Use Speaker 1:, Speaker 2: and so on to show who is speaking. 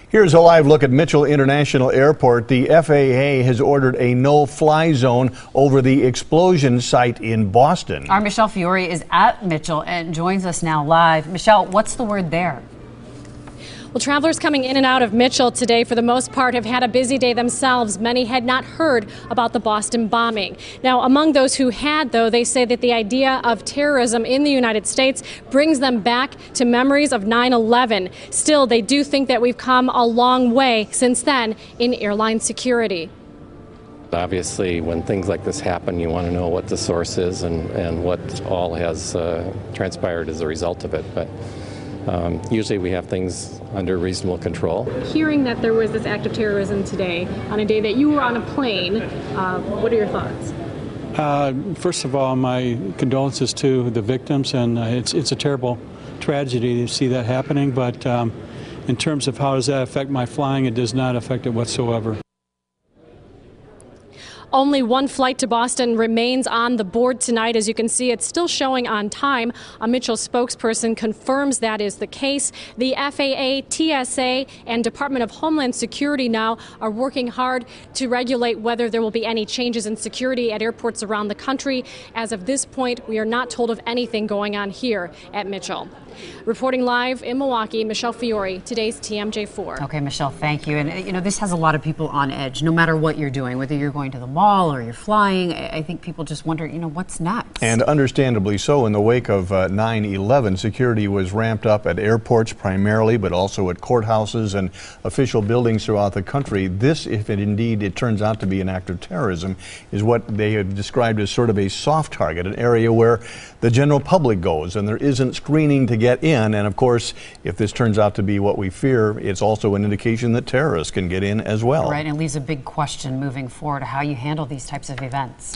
Speaker 1: Here's a live look at Mitchell International Airport. The FAA has ordered a no-fly zone over the explosion site in Boston.
Speaker 2: Our Michelle Fiore is at Mitchell and joins us now live. Michelle, what's the word there?
Speaker 3: Well, travelers coming in and out of Mitchell today, for the most part, have had a busy day themselves. Many had not heard about the Boston bombing. Now, among those who had, though, they say that the idea of terrorism in the United States brings them back to memories of 9/11. Still, they do think that we've come a long way since then in airline security.
Speaker 4: Obviously, when things like this happen, you want to know what the source is and what all has transpired as a result of it. But usually we have things under reasonable control.
Speaker 3: Hearing that there was this act of terrorism today on a day that you were on a plane, what are your thoughts?
Speaker 5: First of all, my condolences to the victims, and it's a terrible tragedy to see that happening, but in terms of how does that affect my flying, it does not affect it whatsoever.
Speaker 3: Only one flight to Boston remains on the board tonight. As you can see, it's still showing on time. A Mitchell spokesperson confirms that is the case. The FAA, TSA, and Department of Homeland Security now are working hard to regulate whether there will be any changes in security at airports around the country. As of this point, we are not told of anything going on here at Mitchell. Reporting live in Milwaukee, Michelle Fiore, today's TMJ4.
Speaker 2: Okay, Michelle, thank you. And, you know, this has a lot of people on edge, no matter what you're doing, whether you're going to the mall or you're flying. I think people just wonder, you know, what's next?
Speaker 1: And understandably so. In the wake of 9/11, security was ramped up at airports primarily, but also at courthouses and official buildings throughout the country. This, if it indeed it turns out to be an act of terrorism, is what they have described as sort of a soft target, an area where the general public goes and there isn't screening to get in. And of course, if this turns out to be what we fear, it's also an indication that terrorists can get in as well.
Speaker 2: Right, and it leaves a big question moving forward, how you handle these types of events.